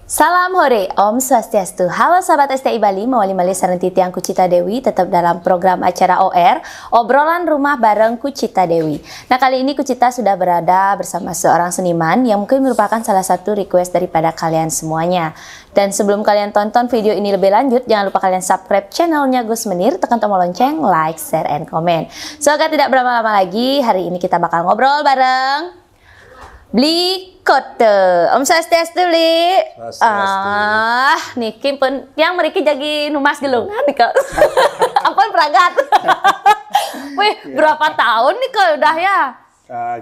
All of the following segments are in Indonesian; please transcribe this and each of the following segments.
Salam hore, Om Swastiastu. Halo sahabat STI Bali, mawali mali saranti tiang Kucita Dewi, tetap dalam program acara OR, obrolan rumah bareng Kucita Dewi. Nah, kali ini Kucita sudah berada bersama seorang seniman yang mungkin merupakan salah satu request daripada kalian semuanya. Dan sebelum kalian tonton video ini lebih lanjut, jangan lupa kalian subscribe channelnya Gus Menir, tekan tombol lonceng, like, share, and comment. Semoga tidak berlama-lama lagi, hari ini kita bakal ngobrol bareng Bli Kote. Om Swastiastu, Bli. Niki pun yang mereka jadi numas gelungan nih kak. Ampun peragat. Wih, berapa tahun nih kak udah ya?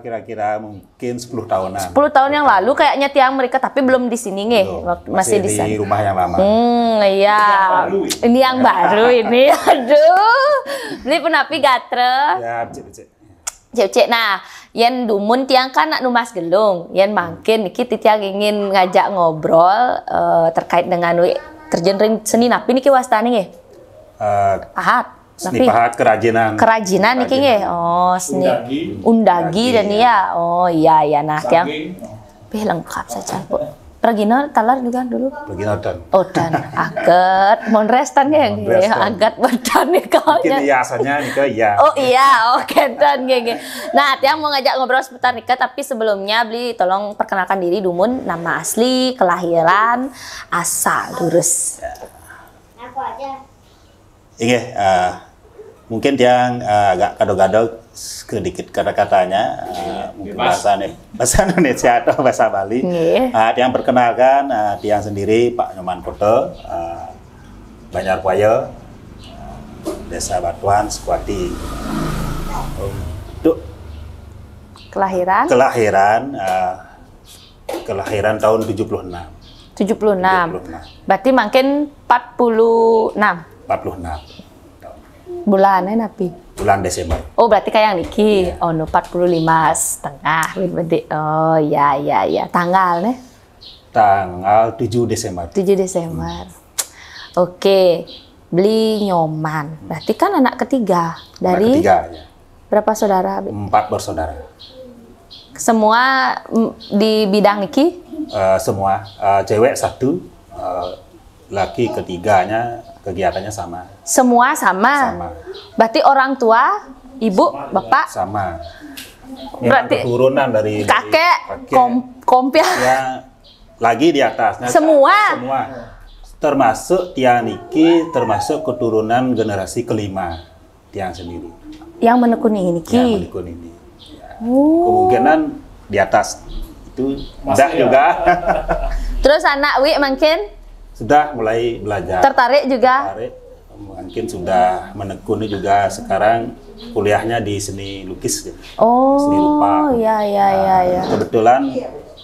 Kira-kira mungkin 10 tahunan. 10 tahun yang lalu kayaknya tiang mereka, tapi belum di sini nih. Masih di sana. Rumah yang lama. Iya. Ini yang baru ini. Aduh. Bli penapi gatre. Ya, cek. Cek. Nah, yen dumun tiang kan nak numas gelung, yen mangkin niki tiang ingin ngajak ngobrol terkait dengan terjun seni napi niki wastane nggih. Pahat. Seni pahat kerajinan. Kerajinan niki nggih. Oh, seni undagi dan ya. Oh iya nah tiang lengkap saja, Bu. Pergino talar juga dulu. Pergino dan. Oh dan agat monrestan ya nggih. Agat badan nih kau. Mungkin hiasannya nika ya. Oh iya, oke dan nggih. Nah, tiang mau ngajak ngobrol seputar nikah, tapi sebelumnya Bli tolong perkenalkan diri dumun, nama asli, kelahiran, asal, lurus. Aku aja. Ini mungkin tiang agak gado-gado sedikit kata-katanya, mungkin bahasa Indonesia atau bahasa Bali. Tiang perkenalkan tiang sendiri Pak Nyoman Kote, Banjarwaya, Desa Batuan, Sekuati. Untuk Kelahiran tahun 76. 76. Berarti makin 46. 46. Bulannya napi. Bulan Desember. Oh, berarti kayak niki. Yeah. Oh, no 45,5. Berarti. Oh, ya. Tanggal nih? Tanggal 7 Desember. 7 Desember. Oke. Bli Nyoman. Berarti kan anak ketiga dari Anak ketiga, ya. Berapa saudara? 4 bersaudara. Semua di bidang niki? Semua cewek 1, laki ketiganya kegiatannya sama. Semua sama. Berarti orang tua, ibu, bapak Sama. Berarti keturunan dari kakek, kompil. Ya, lagi di atasnya. Semua. Termasuk tiang niki, termasuk keturunan generasi kelima tiang sendiri. Yang menekuni niki. Yang menekuni ini. Ya. Kemungkinan di atas itu udah juga. Terus anak Wi mungkin Sudah mulai belajar. tertarik juga. Mungkin sudah menekuni juga sekarang kuliahnya di seni lukis. Oh, seni rupa. Ya. Kebetulan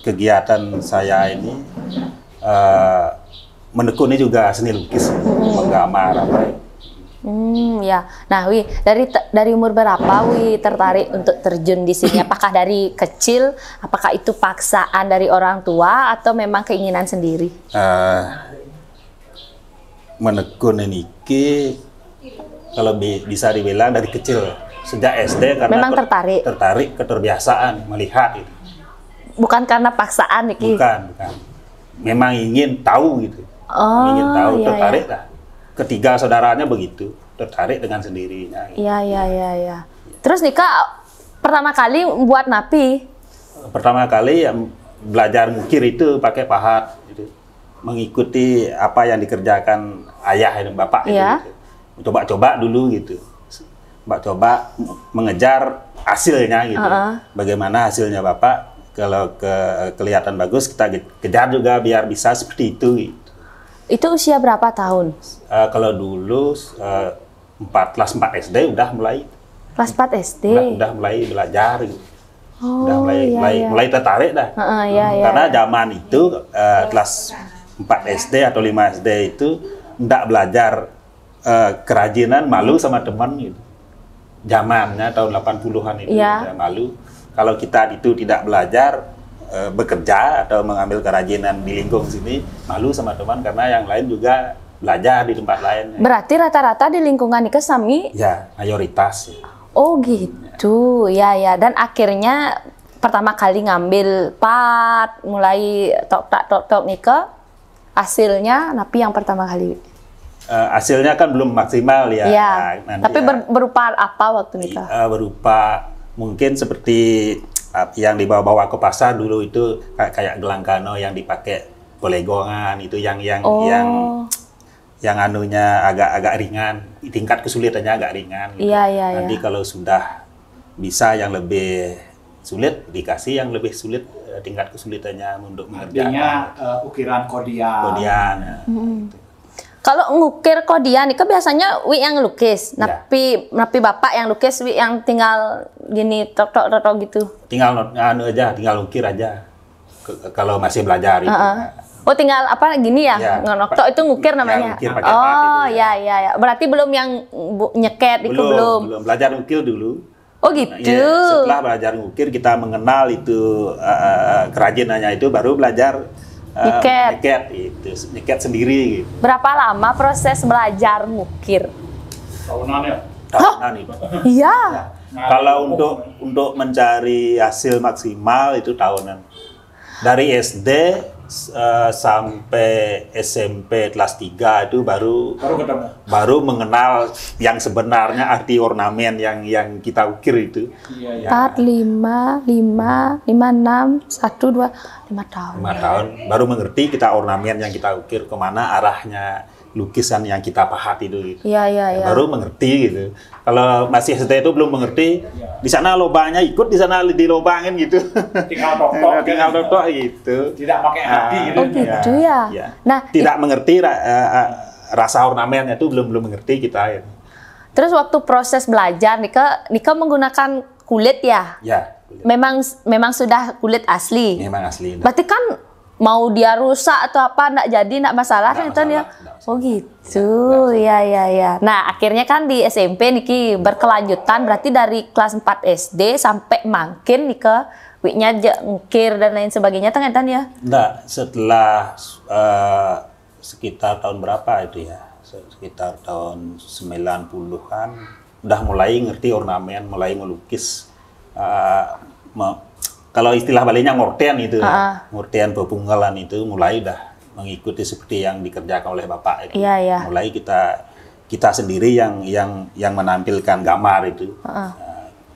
kegiatan saya ini menekuni juga seni lukis, menggambar apa. Ya. Nah, Wi, dari umur berapa Wi tertarik untuk terjun di sini? Apakah dari kecil? Apakah itu paksaan dari orang tua atau memang keinginan sendiri? Menekuni niki kalau bisa dibilang dari kecil, sejak SD karena memang tertarik keterbiasaan melihat itu. Bukan karena paksaan niki. Bukan. Memang ingin tahu gitu. Oh, ingin tahu, iya, tertarik lah. Ketiga saudaranya begitu, tertarik dengan sendirinya. Gitu. Iya. Terus nikah pertama kali buat napi? Pertama kali ya, belajar mukir itu pakai pahat, gitu. Mengikuti apa yang dikerjakan ayah dan bapak itu. Gitu. Coba-coba dulu gitu. Coba mengejar hasilnya gitu. Bagaimana hasilnya bapak? Kalau kelihatan bagus kita kejar juga biar bisa seperti itu. Gitu. Itu usia berapa tahun? Kalau dulu kelas 4 SD udah mulai. Kelas 4 SD? Udah mulai belajar gitu. Oh, udah mulai tertarik dah. Karena zaman itu kelas 4 SD atau 5 SD itu enggak belajar kerajinan, malu sama teman gitu. Zamannya tahun 80-an itu udah malu. Kalau kita itu tidak belajar bekerja atau mengambil kerajinan di lingkung sini, malu sama teman karena yang lain juga belajar di tempat lain. Berarti rata-rata di lingkungan Nika sami? Ya, mayoritas. Ya. Oh gitu, ya. Dan akhirnya pertama kali ngambil mulai tok Nika hasilnya napi yang pertama kali? Hasilnya kan belum maksimal ya. Iya. Nanti Tapi berupa apa waktu nikah? Berupa mungkin seperti yang dibawa-bawa ke pasar dulu itu kayak gelang kano yang dipakai polegongan itu yang anunya agak ringan, tingkat kesulitannya agak ringan. Gitu. Iya. Nanti kalau sudah bisa yang lebih sulit dikasih yang lebih sulit tingkat kesulitannya untuk mengerjakan. Artinya ukiran kodian. Kodian. Kalau ngukir kodian itu biasanya Wi yang lukis, napi bapak yang lukis, Wi yang tinggal gini tok gitu. Tinggal tinggal ukir aja. Kalau masih belajar itu. Oh tinggal apa gini ya, ngonoktok itu ngukir namanya. Ya, ngukir Ya. Berarti belum yang nyeket itu belum. Belum belajar ngukir dulu. Oh gitu. Ya, setelah belajar ngukir kita mengenal itu kerajinannya itu baru belajar nyeket sendiri. Gitu. Berapa lama proses belajar ngukir? Tahunan ya? Tahunan itu. Iya. Kalau untuk mencari hasil maksimal itu tahunan. Dari SD sampai SMP kelas 3 itu baru mengenal yang sebenarnya arti ornamen yang kita ukir itu. 4, 5, 6, 1, 2, 5 tahun. 5 tahun baru mengerti kita ornamen yang kita ukir kemana arahnya lukisan yang kita pahat itu. Gitu. Iya. Baru mengerti gitu. Kalau masih SD itu belum mengerti, di sana lobangnya ikut, di sana dilobangin gitu. Tinggal tok gitu. Tidak pakai hati gitu. Oh gitu ya. Nah, tidak mengerti rasa ornamennya itu belum mengerti kita. Ya. Terus waktu proses belajar Nika menggunakan kulit ya? Ya. Kulit. Memang sudah kulit asli. Memang asli. Berarti kan mau dia rusak atau apa enggak jadi enggak masalah kan itu ya. Oh gitu. Ya. Nah, akhirnya kan di SMP Niki berkelanjutan berarti dari kelas 4 SD sampai makin Nika wiknya ngukir dan lain sebagainya kan ya? Enggak, setelah sekitar tahun berapa itu ya? Sekitar tahun 90-an udah mulai ngerti ornamen, mulai ngelukis kalau istilah Balinya ngorten itu, ngorten pepunggalan itu mulai udah mengikuti seperti yang dikerjakan oleh Bapak itu. Iya. Mulai kita sendiri yang menampilkan gambar itu.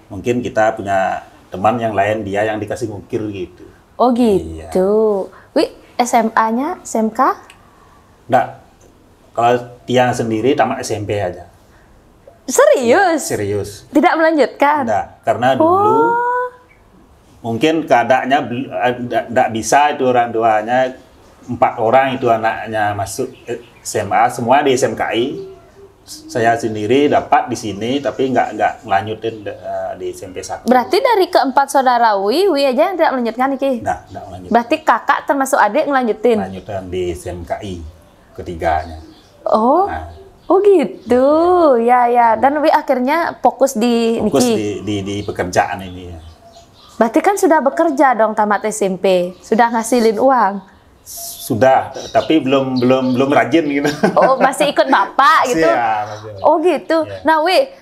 Mungkin kita punya teman yang lain dia yang dikasih ngukir gitu. Oh gitu. Iya. Wi, SMA-nya, SMK? Enggak. Kalau Tia sendiri tamat SMP aja. Serius? Serius. Tidak melanjutkan? Enggak, karena dulu mungkin keadaannya tidak bisa itu orang tuanya 4 orang itu anaknya masuk SMA semua di SMKI. Saya sendiri dapat di sini tapi nggak melanjutin di SMP 1. Berarti dari keempat saudara Wi aja yang tidak melanjutkan Niki? Nggak melanjutkan. Berarti kakak termasuk adik melanjutin? Melanjutkan di SMKI ketiganya. Oh. Nah. Oh gitu, ya. Dan Wi akhirnya fokus di di pekerjaan ini ya. Berarti kan sudah bekerja dong tamat SMP, sudah ngasilin uang. Sudah, tapi belum rajin gitu. Oh, masih ikut bapak gitu. Masih. Oh gitu. Ya. Nah, Wi,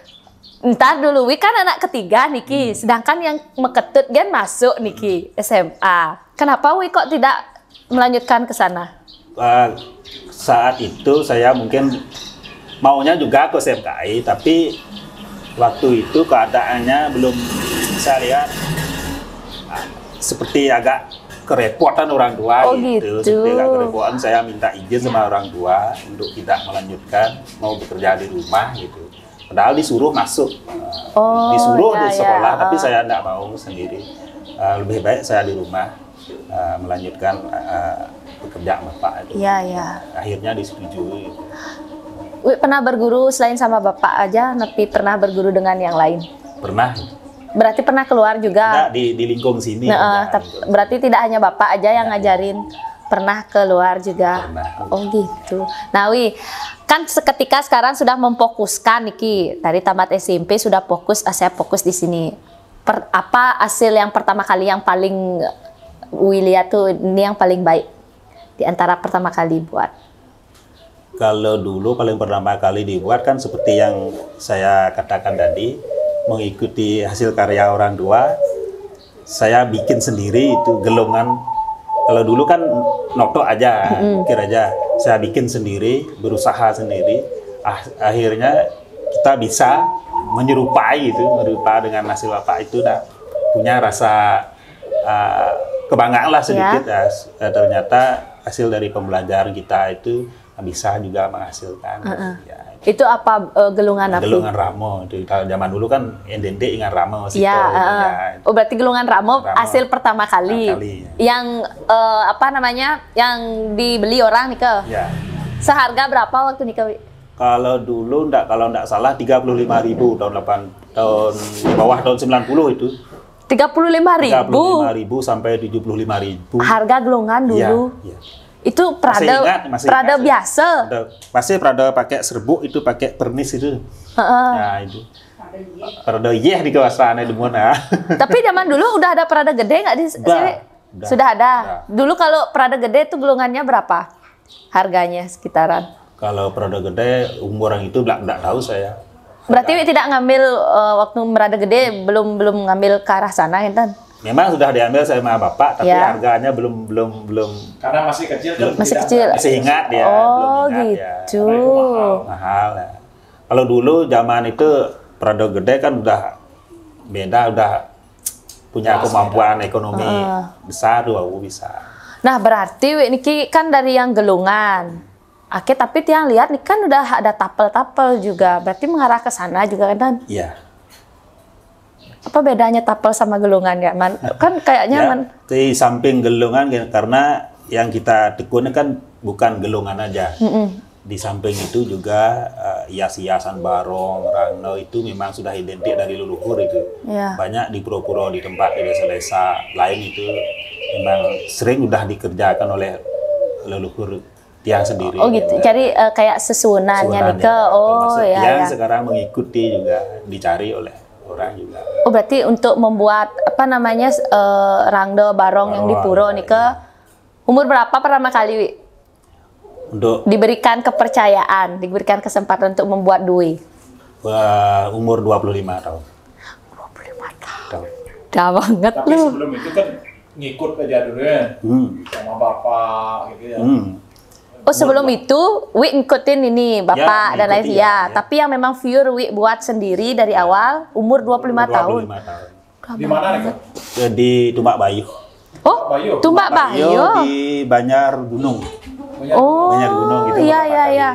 ntar dulu Wi kan anak ketiga Niki, sedangkan yang meketut kan masuk Niki SMA. Kenapa Wi kok tidak melanjutkan ke sana? Saat itu saya mungkin maunya juga ke SMKI, tapi waktu itu keadaannya belum saya lihat seperti agak kerepotan orang tua gitu. Seperti agak kerepotan, saya minta izin sama orang tua untuk tidak melanjutkan, mau bekerja di rumah gitu. Padahal disuruh masuk, disuruh di sekolah, tapi saya tidak mau sendiri. Lebih baik saya di rumah melanjutkan bekerja bapak itu. Iya. Akhirnya disetujui. Gitu. Wi pernah berguru selain sama bapak aja, tapi pernah berguru dengan yang lain? Pernah. Berarti pernah keluar juga? Nggak, di lingkung sini. Berarti tidak hanya bapak aja yang ngajarin, pernah keluar juga? Pernah. Oh gitu. Nah Wi, kan seketika sekarang sudah memfokuskan Niki, dari tamat SMP sudah fokus, saya fokus di sini. Apa hasil yang pertama kali yang paling Wi lihat tuh ini yang paling baik di antara pertama kali buat? Kalau dulu paling pertama kali dibuat kan seperti yang saya katakan tadi, mengikuti hasil karya orang tua, saya bikin sendiri itu gelongan Kalau dulu kan notok aja, pikir aja. Saya bikin sendiri, berusaha sendiri. Akhirnya kita bisa menyerupai dengan hasil bapak itu, dah punya rasa kebanggaan lah sedikit. Ya. Ternyata hasil dari pembelajaran kita itu bisa juga menghasilkan. Ya. Itu apa gelungan api? Gelungan ramo. Itu kalau zaman dulu kan Endente ingat ramo. Ya, oh berarti gelungan ramo hasil pertama kali. Ya. Yang apa namanya? Yang dibeli orang nih ke? Ya. Seharga berapa waktu nih ke? Kalau dulu kalau enggak salah 35.000 tahun di bawah tahun 90 itu. 35.000 sampai 75.000. Harga gelungan dulu. Ya, ya. Itu Prada biasa. Masih Prada pakai serbuk itu, pakai pernis itu. Nah, itu. Prada di kawasan di mana. Tapi zaman dulu udah ada Prada gede nggak di sini? Sudah ada. Dulu kalau Prada gede itu gelungannya berapa? Harganya sekitaran? Kalau Prada gede umur orang itu enggak tahu saya. Berarti tidak ngambil waktu Prada gede belum ngambil ke arah sana kan? Memang sudah diambil sama bapak, tapi harganya belum karena masih kecil kan. Masih ingat dia. Oh belum ingat gitu. Ya. Mahal. Ya. Kalau dulu zaman itu Prada gede kan udah beda, udah punya kemampuan ekonomi besar, bisa. Nah berarti Niki kan dari yang gelungan. Oke, tapi tiang lihat nih kan udah ada tapel-tapel juga. Berarti mengarah ke sana juga kan? Iya. Apa bedanya tapel sama gelungan ya, Man? Kan kayaknya ya, di samping gelungan karena yang kita tekuni kan bukan gelungan aja. Di samping itu juga hias-hiasan barong, rangno itu memang sudah identik dari leluhur itu. Ya. Banyak di pura-pura di tempat di desa-desa lain itu memang sering udah dikerjakan oleh leluhur tiang sendiri. Oh gitu. Jadi kayak sesunannya nih ke. Oh ya. Yang sekarang mengikuti juga dicari oleh orang juga. Oh berarti untuk membuat apa namanya rangdo barong yang di puro nih ke umur berapa pertama kali Wi? Untuk diberikan kepercayaan, diberikan kesempatan untuk membuat dui? Umur 25 tahun. 25 tahun. Udah banget. Tapi sebelum itu kan ngikut aja dulu ya. Sama bapak gitu ya. Oh sebelum itu Wi ngikutin ini bapak dan lain ya. Tapi yang memang pure Wi buat sendiri dari awal umur 25 tahun. Di mana nih? Di Tumbak Bayu. Oh, Tumbak Bayu di Banjar Gunung. Oh, Banjar Gunung gitu. Iya.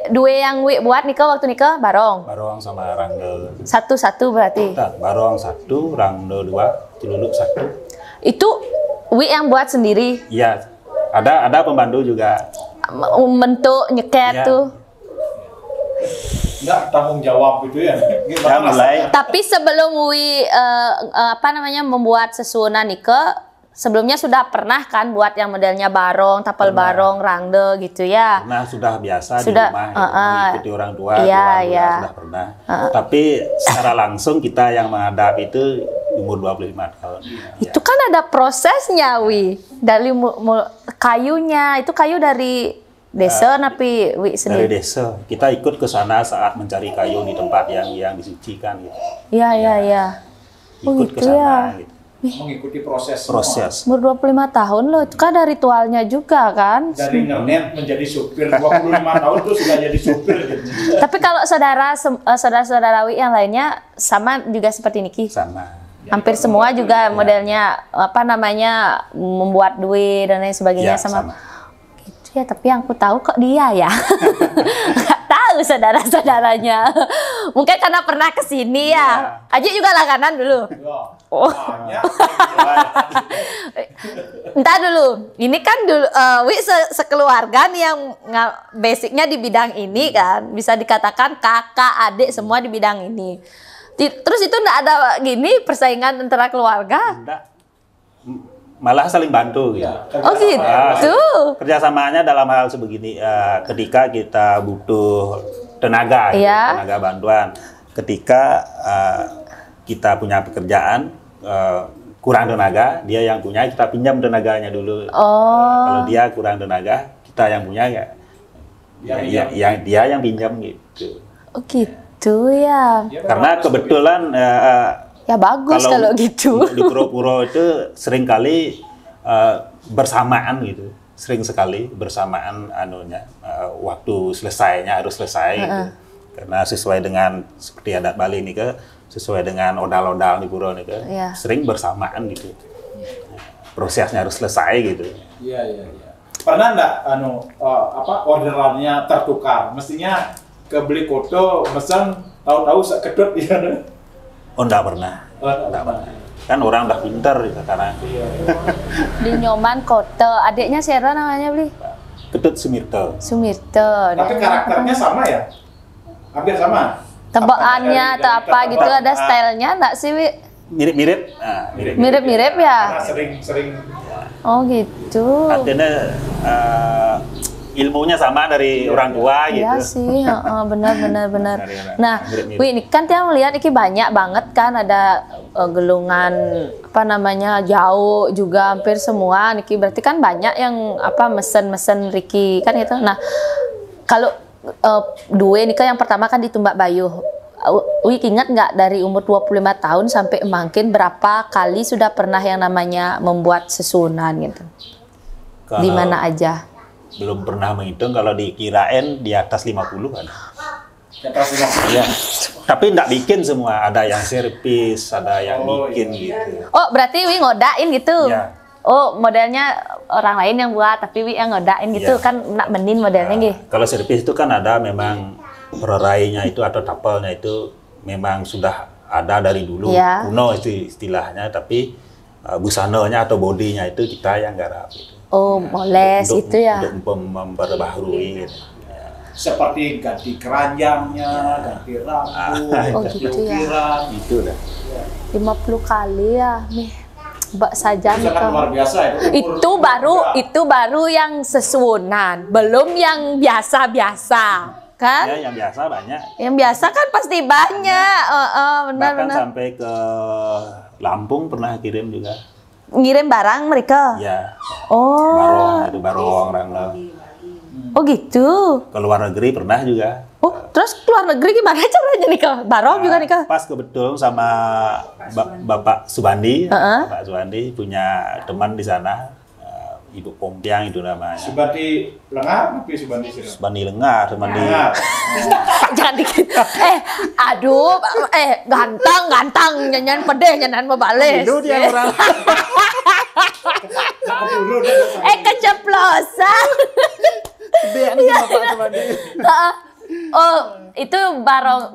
Dua yang Wi buat nikah waktu nikah barong. Barong sama rangdo. Satu berarti. Barong 1, rangdo 2, celuluk 1. Itu Wi yang buat sendiri. Iya. Ada pembantu juga. Bentuk nyeket tuh. Enggak tanggung jawab gitu ya. Ya, mulai. Tapi sebelum Wi apa namanya membuat sesunan nikah, sebelumnya sudah pernah kan buat yang modelnya barong, tapel barong, rangde gitu ya. Pernah, sudah biasa sudah, di rumah mengikuti orang tua, sudah pernah. Tapi secara langsung kita yang menghadap itu umur 25 tahun. Itu kan ada prosesnya Wi. Dari kayunya, itu kayu dari desa napi Wi sendiri. Dari desa. Kita ikut ke sana saat mencari kayu di tempat yang disucikan gitu. Iya. Ikut ke sana gitu. Mengikuti proses. Umur 25 tahun loh, itu kan ada ritualnya juga kan? Dari ngernet menjadi supir 25 tahun tuh sudah jadi supir gitu. Tapi kalau saudara-saudara Wi yang lainnya sama juga seperti Niki? Sama. Hampir semua juga modelnya apa namanya membuat duit dan lain sebagainya sama. Gitu ya, tapi yang aku tahu kok dia ya. Nggak tahu saudara-saudaranya. Mungkin karena pernah kesini ya. Aji juga langganan dulu. Oh. Entar dulu. Ini kan dulu Wi sekeluarga nih yang basicnya di bidang ini kan. Bisa dikatakan kakak, adik semua di bidang ini. Terus itu enggak ada gini persaingan antara keluarga? Enggak. Malah saling bantu gitu. Oh gitu. Kerjasamanya dalam hal sebegini, ketika kita butuh tenaga, tenaga bantuan. Ketika kita punya pekerjaan kurang tenaga, dia yang punya, kita pinjam tenaganya dulu. Kalau dia kurang tenaga, kita yang punya dia yang pinjam gitu. Oh gitu ya. Karena kebetulan ya bagus kalau gitu. Di pura-pura itu seringkali bersamaan gitu, sering sekali bersamaan waktu selesainya harus selesai gitu. Karena sesuai dengan seperti adat Bali nih sesuai dengan odal-odal di pura nih sering bersamaan gitu. Prosesnya harus selesai gitu. Iya. Pernah nggak orderannya tertukar? Mestinya ke beli koto mesen tahu-tahu sekedot ya. Oh, enggak pernah. Enggak pernah. Kan orang udah pinter gitu sekarang. Di Nyoman Kota, adiknya siapa namanya beli? Ketut Sumirto. Tapi karakternya sama ya? Hampir sama. Tebakannya atau apa gitu, ada stylenya enggak sih, Wi? Mirip-mirip. Mirip-mirip ya? Karena sering. Oh gitu. Artinya ilmunya sama dari orang tua gitu. Iya sih, benar. Nah, mirip-mirip. Wi, ini kan dia melihat ini banyak banget kan ada gelungan jauh juga hampir semua Niki, berarti kan banyak yang mesen Riki kan gitu. Nah, kalau dua nikah yang pertama kan di Tumbak Bayuh. Wi ingat nggak dari umur 25 tahun sampai makin berapa kali sudah pernah yang namanya membuat susunan gitu? Di mana aja? Belum pernah menghitung, kalau dikirain di atas 50 kan. Di atas 50. Iya. Tapi enggak bikin semua, ada yang servis, ada yang bikin gitu. Oh, berarti Wi ngodain gitu? Iya. Oh, modelnya orang lain yang buat, tapi Wi yang ngodain gitu kan, nak benin modelnya gitu. Kalau servis itu kan ada memang rerainya itu atau tapelnya itu memang sudah ada dari dulu, kuno itu istilahnya, tapi busananya atau bodinya itu kita yang garap gitu. Oh, moles itu ya. Untuk memperbaharui gitu. Seperti ganti keranjangnya, ganti rambut, gitu ya. Itu dah. 50 kali ya, Mbak saja itu sangat luar biasa itu. Itu baru yang sesuunan, belum yang biasa-biasa, kan? Ya, yang biasa banyak. Yang biasa kan pasti banyak. Benar. Bahkan sampai ke Lampung pernah kirim juga. Ngirim barang mereka? Ya. Oh. Barong, Ranglo. Oh gitu. Ke luar negeri pernah juga. Oh, terus keluar negeri gimana caranya nikah? Barong juga nikah? Pas kebetulan sama Bapak Subandi. Bapak Subandi punya teman di sana, Ibu Pompiang itu namanya. Subandi Lengar, tapi Subandi sih. Subandi Lengar, Subandi. Jangan dikit. Aduh, gantang nyanyian pedeh nyanyian mau bales. Itu dia orang. Keceplosan. Dia Bapak Subandi. Oh, itu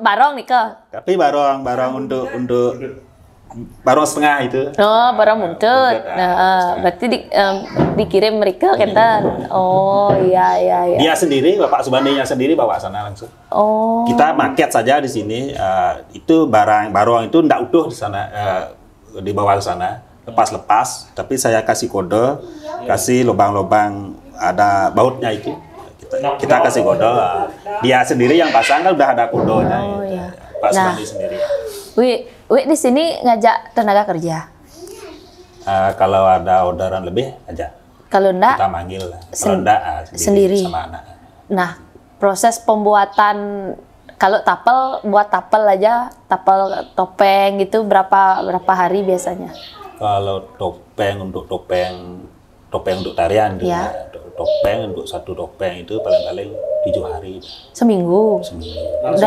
barong nikah. Tapi barong untuk barong setengah itu. Oh, barong muntut. Nah, berarti dikirim mereka kita. Oh, iya. Dia sendiri, Bapak Subandinya sendiri bawa sana langsung. Oh. Kita market saja di sini. Itu barong itu ndak utuh di sana, dibawa ke sana. Lepas-lepas, tapi saya kasih kode, kasih lubang-lubang ada bautnya itu. Kita kasih kode. Dia sendiri yang pasang kan udah ada kodenya. Oh, iya. Pak Subandi sendiri. Wi di sini ngajak tenaga kerja. Kalau ada orderan lebih aja. Kalau enggak kita manggil. Kalau enggak sendiri sama anak. Nah, proses pembuatan kalau buat tapel aja, tapel topeng gitu berapa hari biasanya? Kalau topeng untuk tarian gitu. Ya. Topeng untuk satu topeng itu paling-paling 7 hari. Seminggu.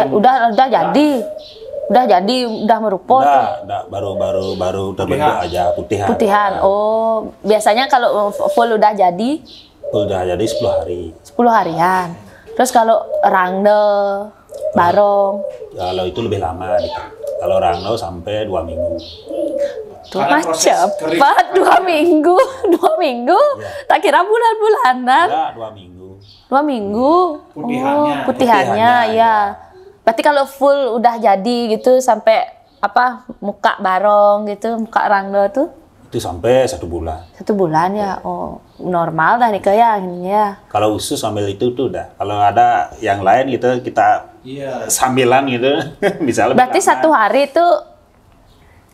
Udah jadi, udah meruput. Udah baru terbentuk aja putihan. Oh, biasanya kalau full udah jadi? Full udah jadi 10 hari. 10 harian. Terus kalau rangde, barong? Kalau itu lebih lama gitu. Kalau rangde sampai 2 minggu. Cepat 2 minggu. 2 minggu? Ya. Tak kira bulan-bulanan. Ya, 2 minggu. 2 minggu. Putihannya ya. Berarti kalau full udah jadi gitu sampai muka barong gitu, muka rangdo tuh? Itu sampai 1 bulan. 1 bulan ya. Oh, normal dah nikah ya ininya. Kalau usus sambil itu tuh udah. Kalau ada yang lain gitu kita sambilan gitu bisa lebih. Berarti lama. 1 hari itu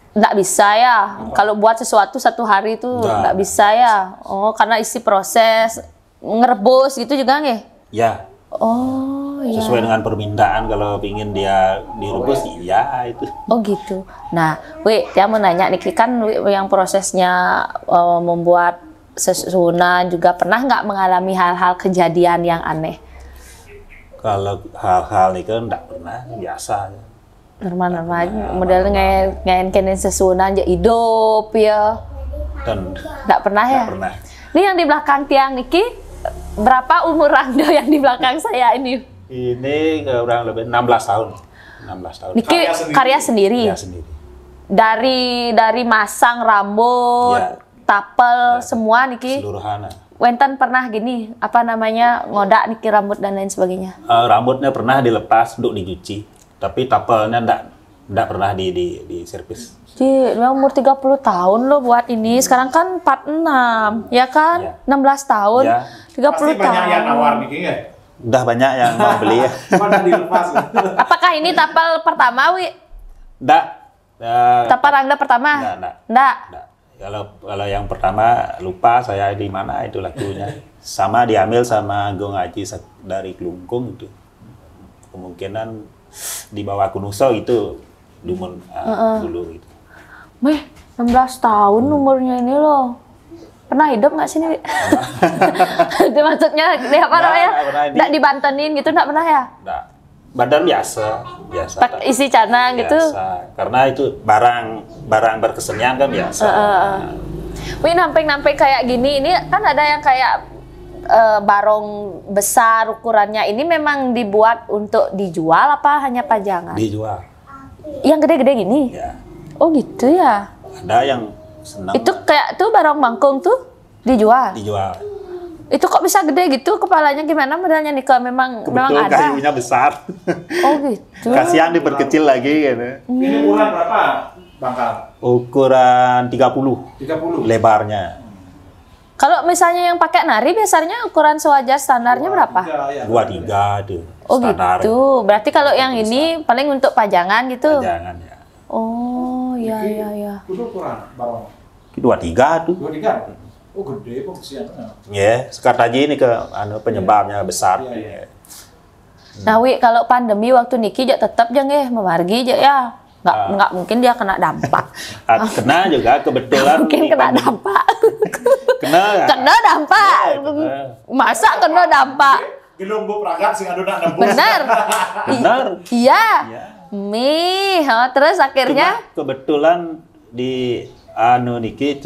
nggak bisa ya. Kalau buat sesuatu 1 hari itu nggak bisa ya. Oh, karena isi proses ngerebus gitu juga nggih? Ya. Oh, iya. Sesuai dengan permintaan, kalau pingin dia direbus, iya itu. Oh gitu. Nah, dia mau nanya nih kan yang prosesnya membuat sesunan juga pernah nggak mengalami hal-hal kejadian yang aneh? Kalau hal-hal ini kan enggak pernah, biasa. Normal-normal aja, model ngain kene sesunan aja hidup ya. Dan Enggak pernah ya? enggak pernah. Ini yang di belakang tiang Niki, berapa umur Anda yang di belakang saya ini? Ini kurang lebih 16 tahun. 16 tahun. Niki karya sendiri. Ya, sendiri. Dari masang rambut, Ya. tapel, semua Niki. Seluruhan. Wenten pernah gini, apa namanya, ngodak Niki rambut dan lain sebagainya? Rambutnya pernah dilepas untuk dicuci. Tapi tapelnya enggak pernah di servis. Memang umur 30 tahun loh buat ini. Sekarang kan 46, ya kan? Ya. 16 tahun, Ya. 30 Pasti banyak yang tahun. nawar nih ya. Udah banyak yang mau beli ya. Mana dilepas. Apakah ini tapel pertama, Wi? Enggak. Tapel Rangda pertama? Enggak. Enggak. Kalau yang pertama lupa saya di mana itu lagunya. Sama diambil sama Gong Haji dari Kelungkung itu. Kemungkinan di bawah Kunuso itu Dumon dulu gitu. Wih, 16 tahun umurnya ini loh. Pernah hidup nggak sih, Wi? Itu maksudnya di apa namanya? Nggak dibantenin gitu, nggak pernah ya? Enggak. Badan biasa. Isi canang gitu. Biasa. Karena itu barang berkesenian kan biasa. Wih, namping-namping kayak gini, ini kan ada yang kayak barong besar ukurannya. Ini memang dibuat untuk dijual apa hanya pajangan? Dijual. Yang gede-gede gini? Ya. Oh gitu ya? Ada yang senang. Itu kayak tuh barong mangkung tuh dijual? Dijual. Itu kok bisa gede gitu? Kepalanya gimana modelnya nih? Memang Kebetul ada? kayunya besar. Oh gitu. Kasihan diperkecil lagi gitu. Ini ukuran berapa, Bangkal? Ukuran 30 30. lebarnya. Kalau misalnya yang pakai nari biasanya ukuran sewajar standarnya berapa? 23 tuh. Oh standar. gitu. Berarti kalau yang ini paling untuk pajangan gitu? Jangan ya. Oh iya iya iya. Itu ukuran barong. 23 tuh. 23. Oh gede pengisiannya. Ya, sekarang aja ini ke penyebabnya besar. Iya, iya. Nah Wi, kalau pandemi waktu Niki tetap jangan memargi aja ya. Nggak mungkin dia kena dampak. Kena juga kebetulan. Mungkin di kena pandemi. dampak. Kena ya? Kena dampak. Ya, kena. Masa kena dampak? Belum bu pragat sih adu nak nembus. Benar. Benar. Iya. Ya. Mih, terus akhirnya? Cuma kebetulan di niki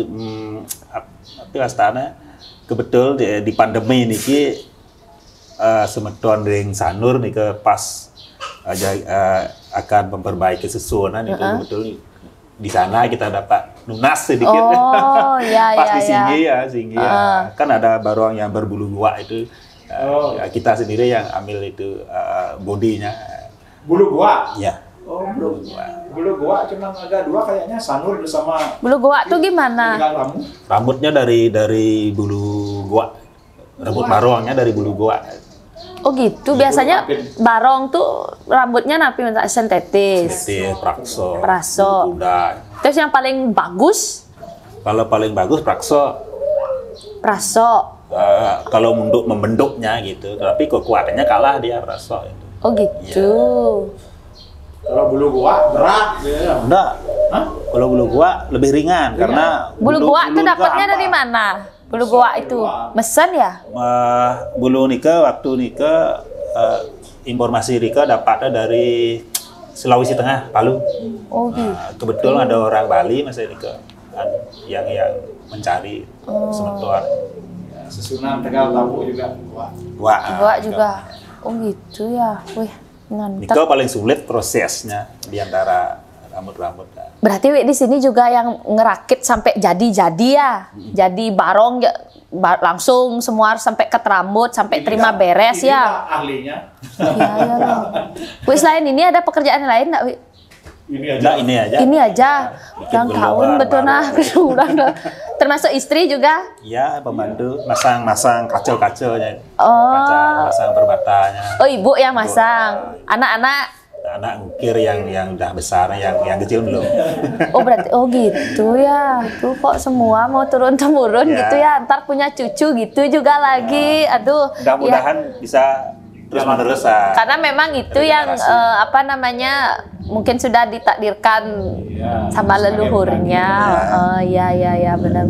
tapi astana kebetul di pandemi niki semeton ring sanur nih ke pas akan memperbaiki sesuatu itu kebetul di sana kita dapat lunas sedikit. Oh iya pas iya di Singgi iya. ya Singgi ya. Kan ada barong yang berbulu gua itu ya, kita sendiri yang ambil itu bodinya. Bulu gua. Ya. Oh bulu gua. Bulu gua cuma ada dua kayaknya sanur bersama. Bulu goa tuh gimana? Kamu. Rambutnya dari bulu gua. Rambut barongnya dari bulu gua. Oh gitu. Biasanya barong tuh rambutnya napi sintetis. Jadi prakso. Praso. Udah. Terus yang paling bagus? Kalau paling bagus prakso. Praso. Kalau untuk membentuknya gitu, tapi kekuatannya kalah dia praso itu. Oh gitu. Kalau bulu gua berat ya. Enggak. Hah? Kalau bulu gua lebih ringan karena Bulu goa tuh dapatnya apa? dari mana? Bulu goa itu mesen ya? bulu Nika waktu Nika informasi Rika dapatnya dari Sulawesi Tengah, Palu. Oh gitu. Kebetulan ada orang Bali Mas Rika yang mencari semeton. Susunan Tegal Tabu juga gua. Goa juga. Oh gitu ya. Wih, mantap. Nika paling sulit prosesnya di antara rambut-rambut. Berarti Wi, di sini juga yang ngerakit sampai jadi ya. Jadi barong ya, langsung semua sampai ke rambut sampai terima beres Ini ya. ahlinya. Iya ya loh. Wi, selain ini ada pekerjaan lain enggak, Wi? Ini aja. Nah, ini aja. Ini aja. Bikin Yang tahun gelombang betul baru. nah kesuran. Termasuk istri juga. Iya, pembantu masang kacau-kacaunya. Oh. Masang perbatanya. Oh, ibu yang masang. Anak-anak. Anak ukir yang udah besar, yang kecil belum. Oh berarti, oh gitu ya. Tuh kok semua mau turun-temurun Ya. gitu ya. Ntar punya cucu gitu juga lagi. Aduh. Mudah-mudahan bisa terus menerus. Karena memang itu Regenerasi. yang apa namanya mungkin sudah ditakdirkan sama leluhurnya. Oh iya benar.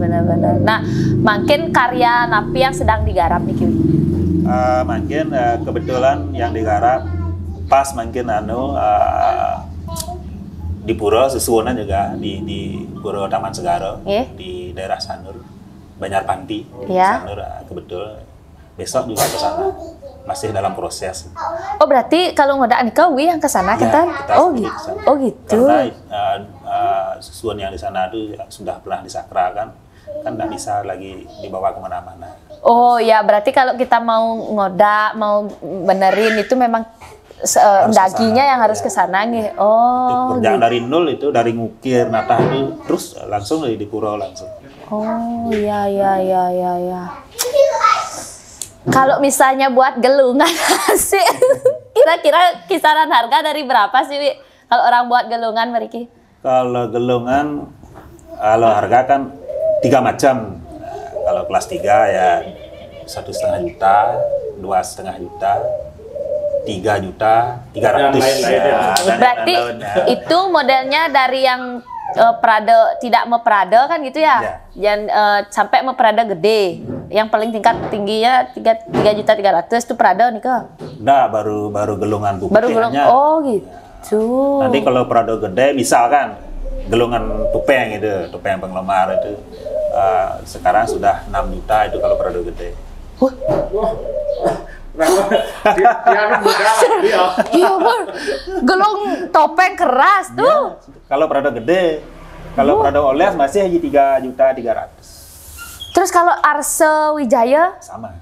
Nah, mungkin karya napi yang sedang digarap nih Kiwi. Mungkin kebetulan yang digarap pas mungkin di Pura Susuwonan juga di Pura Taman Segara di daerah Sanur Banjarpanti Sanur kebetulan besok juga ke sana masih dalam proses. Oh berarti kalau ngodak nikah yang ke sana kita gitu. Karena susuan yang di sana itu sudah pernah disakrakan kan nggak bisa lagi dibawa kemana-mana. Oh ya berarti kalau kita mau ngodak mau benerin itu memang daginya yang harus ke sana nih. Oh. Kerjaan gitu. Dari nol itu dari ngukir natah itu terus langsung di Pura langsung. Oh iya. Kalau misalnya buat gelungan sih kira-kira kisaran harga dari berapa sih Wi? Kalau orang buat gelungan Meriki? Kalau gelungan harga kan 3 macam. Kalau kelas 3 ya 1,5 juta, 2,5 juta. 3 juta 300 berarti itu modelnya dari yang prade tidak meprade kan gitu ya, dan sampai meprade gede yang paling tingkat tingginya 3 juta 300 itu prade nih ke? Nah baru gelungan tupengnya. Oh gitu. Nanti kalau prade gede misalkan gelungan tupeng itu tupeng penglemar itu sekarang sudah 6 juta itu kalau prade gede. Iya gelung topeng keras tuh. Kalau prado gede, kalau prado oles masih hanya 3 juta 300. Terus kalau Arse Wijaya sama.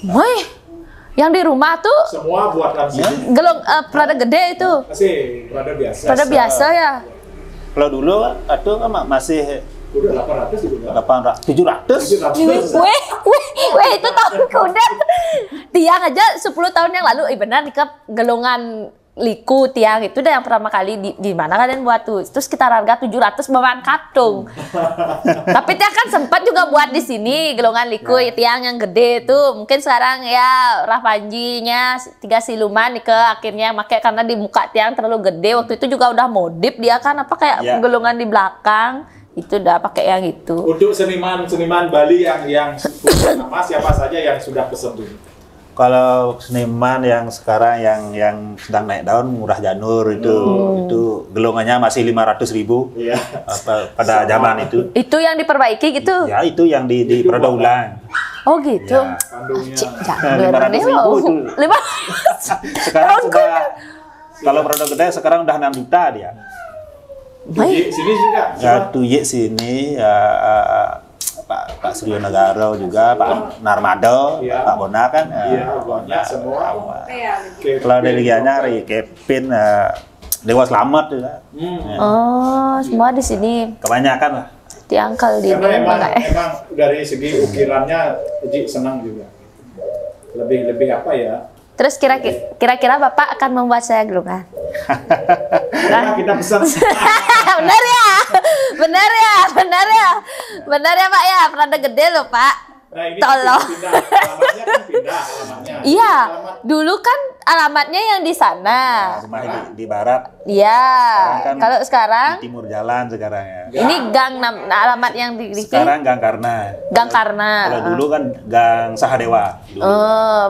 Woi, yang di rumah tuh semua buatan sini. Gelung prado gede itu. Masih prado biasa. Prado biasa ya. Kalau dulu itu masih udah 800 juga. 700. Weh itu tahun kuda. Tiang aja 10 tahun yang lalu, benar nih ke gelungan liku tiang itu udah yang pertama kali di mana kalian buat tuh. Terus sekitar harga 700 bawaan katung. Tapi tiang kan sempat juga buat di sini gelungan liku tiang yang gede tuh. Mungkin sekarang ya Rah Panjinya 3 siluman nih ke akhirnya pakai karena di muka tiang terlalu gede. Waktu itu juga udah modif dia kan apa kayak gelungan di belakang. Itu udah pakai yang itu. Untuk seniman Bali yang punya nama siapa saja yang sudah pesen dulu? Kalau seniman yang sekarang yang sedang naik daun Murah Janur itu gelungannya masih 500.000 pada zaman itu. Itu yang diperbaiki gitu? Ya itu yang di prado ulang. Oh gitu. Ya. Janur 500.000 itu. Sekarang sudah kalau prado gede sekarang udah 6 juta dia. Sini juga. Ya Tuyek sini Pak Suryo Negara juga, Pak Narmado, Pak Bona kan. Iya, banyak semua. Kalau delegianya Kevin Dewa Slamet juga. Oh, semua di sini. Kebanyakan lah. Diangkal di emang dari segi ukirannya Uji senang juga. Lebih apa ya? Terus kira-kira Bapak akan membuat saya gelungan? Nah, kita pesan. Benar ya Pak ya, prada gede loh Pak. Nah, ini tolong. Alamatnya kan pindah alamatnya. Iya, dulu kan alamatnya yang di sana. Rumah di barat. Iya. Kan kalau sekarang di timur jalan sekarang ya. Ini gang alamat yang di sekarang Gang Karna. Gang Karna. Kalau dulu kan Gang Sahadewa.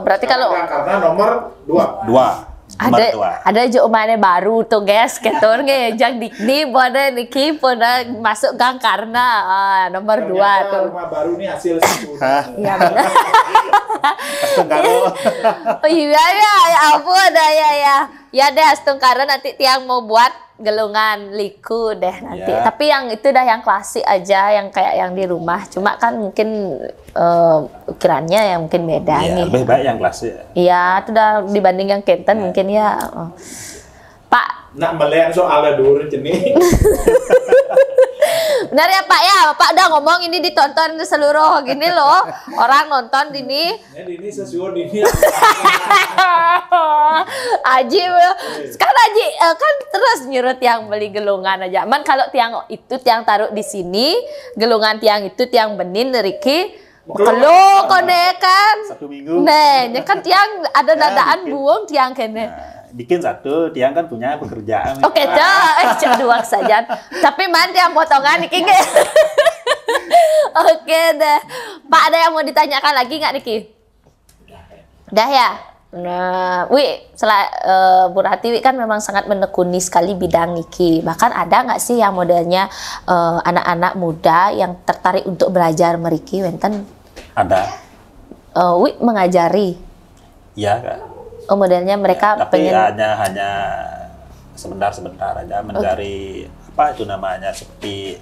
Berarti kalau Gang Karna nomor 2. Ada aja omane baru tuh guys, ketor ngejang dikni pada niki pada masuk Gang Karna nomor 2 tuh. Rumah baru nih hasil situ. Iya benar. Oh iya ya ampun ya deh Astungkara nanti tiang mau buat gelungan liku deh nanti. Tapi yang itu dah yang klasik aja yang kayak yang di rumah. Cuma kan mungkin ukirannya yang mungkin beda nih. Lebih baik yang klasik. Iya, itu udah dibanding yang Kenten mungkin ya. Pak. Nak melihat soal dulu jenis. Benar ya Pak ya, Bapak udah ngomong ini ditonton seluruh gini loh. Orang nonton ini. Ini sesuai ini. Aji, kan Aji kan terus nyuruh tiang beli gelungan aja. Man kalau tiang itu tiang taruh di sini, gelungan tiang itu tiang benin Riki. Kalau kone kan. 1 minggu. Nah, kan tiang ada dadaan buang tiang kene. bikin satu, tiang kan punya pekerjaan. Oke, cak dua saja. Tapi man yang potongan Niki nggak? Oke deh. Pak, ada yang mau ditanyakan lagi nggak Niki? Udah ya. Nah, Bu Rati kan memang sangat menekuni sekali bidang Niki. Bahkan ada nggak sih yang modelnya anak-anak muda yang tertarik untuk belajar meriki, Wenten? Ada. Mengajari. Ya, Kak. Oh, modelnya mereka tapi pengen hanya sebentar aja mencari apa itu namanya, seperti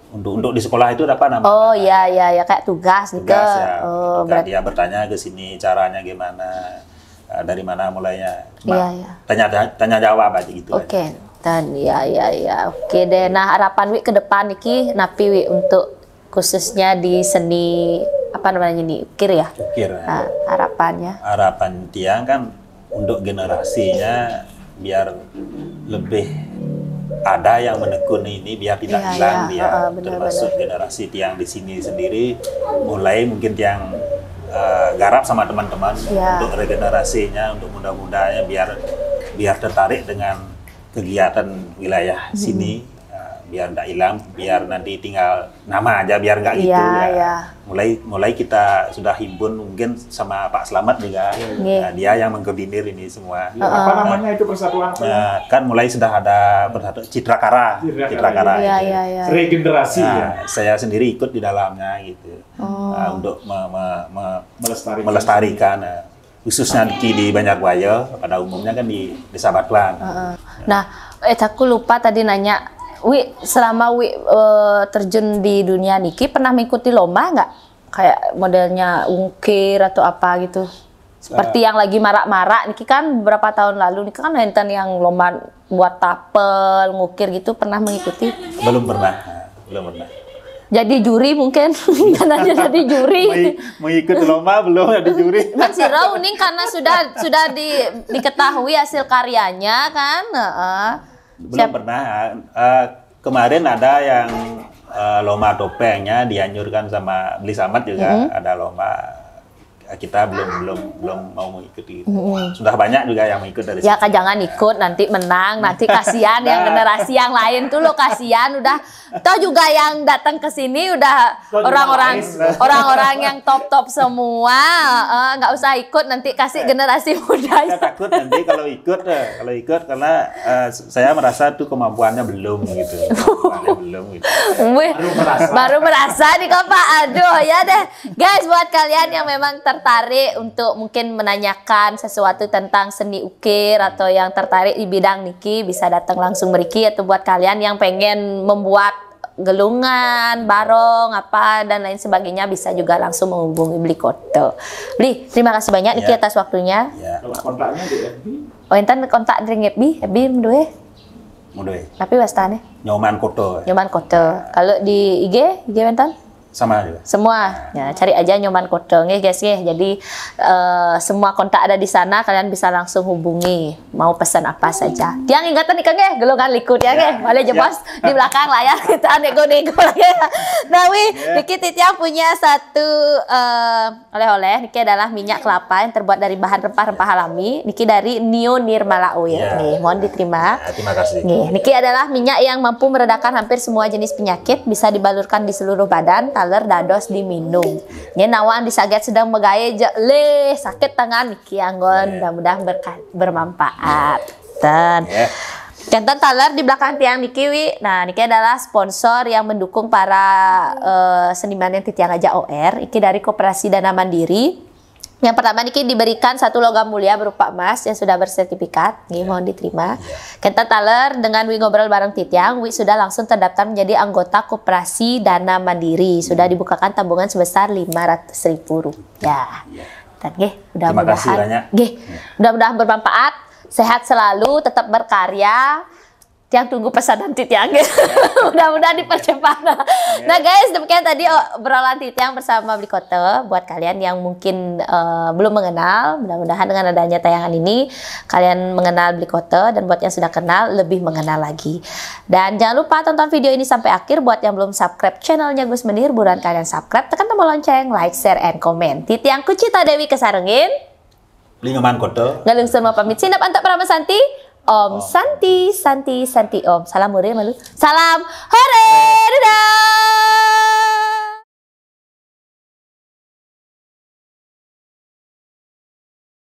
untuk di sekolah itu apa namanya? Oh iya kayak tugas gitu. Ya. Oh, Dia bertanya ke sini caranya gimana, dari mana mulainya. Iya. Tanya jawab aja gitu. Oke. Dan ya. Oke deh. Nah, harapan ke depan Niki napi untuk khususnya di seni apa namanya nih, ukir ya? Ukir. Nah, harapannya. Harapan tiang kan untuk generasinya biar lebih ada yang menekuni ini, biar tidak hilang dia. Termasuk generasi tiang di sini sendiri, mulai mungkin tiang garap sama teman-teman untuk regenerasinya, untuk muda-mudanya biar tertarik dengan kegiatan wilayah sini, biar tidak hilang, biar nanti tinggal nama aja, biar nggak gitu ya. Mulai kita sudah himpun mungkin sama Pak Slamet juga, nah, dia yang mengkoordinir ini semua. Apa namanya itu persatuan? Kan mulai sudah ada Citrakara. Iya. Regenerasi ya. Saya sendiri ikut di dalamnya gitu, untuk melestarikan. Khususnya di Banjarbuaya, pada umumnya kan di Desa Batuan. Nah, aku lupa tadi nanya. Selama terjun di dunia Niki pernah mengikuti lomba nggak? Kayak modelnya ungkir atau apa gitu? Seperti yang lagi marak-marak Niki kan beberapa tahun lalu, Niki kan nonton yang lomba buat tapel, ngukir gitu, pernah mengikuti? Belum pernah. Jadi juri mungkin, karena jadi juri. Mengikuti lomba belum jadi juri. Kan si Rauning karena sudah diketahui hasil karyanya kan. Belum pernah. Kemarin ada yang lomba topengnya dianjurkan sama Beli Samad juga, ada lomba. Kita belum mau mengikuti. Sudah banyak juga yang mengikut dari ya, jangan ikut nanti menang, nanti kasihan yang generasi yang lain tuh lo, kasihan udah toh juga yang datang ke sini udah orang-orang yang top semua, nggak usah ikut, nanti kasih generasi muda. Saya takut nanti kalau ikut karena saya merasa tuh kemampuannya belum gitu. Baru merasa nih kok Pak. Aduh ya deh guys, buat kalian yang memang tertarik untuk mungkin menanyakan sesuatu tentang seni ukir atau yang tertarik di bidang Niki, bisa datang langsung meriki. Atau buat kalian yang pengen membuat gelungan, barong, apa dan lain sebagainya, bisa juga langsung menghubungi Beli Koto. Beli, terima kasih banyak Niki atas waktunya. Kontaknya di FB. Oh, enten kontak di FB mdoe. Tapi wastane Nyoman Koto. Kalau di IG enten? Sama juga. Semua. Ya, cari aja Nyoman Koto nih guys ya. Jadi semua kontak ada di sana, kalian bisa langsung hubungi mau pesan apa saja. Tiang ingatan nih Kang ya, gelongan likud ya nggih. Boleh jebos di belakang layar kita nego-nego lagi. Nah, Niki Tiang punya satu oleh-oleh. Niki adalah minyak kelapa yang terbuat dari bahan rempah-rempah alami. Niki dari Nio Nirmala Oil. Nih, mohon diterima. Terima kasih. Nih, Niki adalah minyak yang mampu meredakan hampir semua jenis penyakit, bisa dibalurkan di seluruh badan. Taler dados diminum. Nya nawang disaget sedang megaya le sakit tangan Niki anggon, mudah-mudahan bermanfaat. Dan Cantan taler di belakang tiang Niki Nah, Niki adalah sponsor yang mendukung para seniman yang Tiang Aja OR. Niki dari Koperasi Dana Mandiri. Yang pertama Niki diberikan satu logam mulia berupa emas yang sudah bersertifikat. Nih, mohon diterima. Kita taler dengan ngobrol bareng Titiang. Sudah langsung terdaftar menjadi anggota Koperasi Dana Mandiri. Sudah dibukakan tabungan sebesar Rp500.000. Dan mudah-mudahan bermanfaat. Sehat selalu, tetap berkarya. Tiang tunggu pesanan Titiang. Mudah-mudahan dipercepat. Nah guys, demikian tadi obrolan Titiang bersama Beli Koto. Buat kalian yang mungkin belum mengenal, mudah-mudahan dengan adanya tayangan ini kalian mengenal Beli Koto, dan buat yang sudah kenal lebih mengenal lagi. Dan jangan lupa tonton video ini sampai akhir. Buat yang belum subscribe channelnya Gus Menir, buruan kalian subscribe, tekan tombol lonceng, like, share, and comment. Titiang Kucita Dewi kesarengin. Lingaman Koto. Galung semua pamit. Sinap antak Prama Santi. Om Santi, Santi, Santi Om. Salam hore malu. Salam hore. Dadah.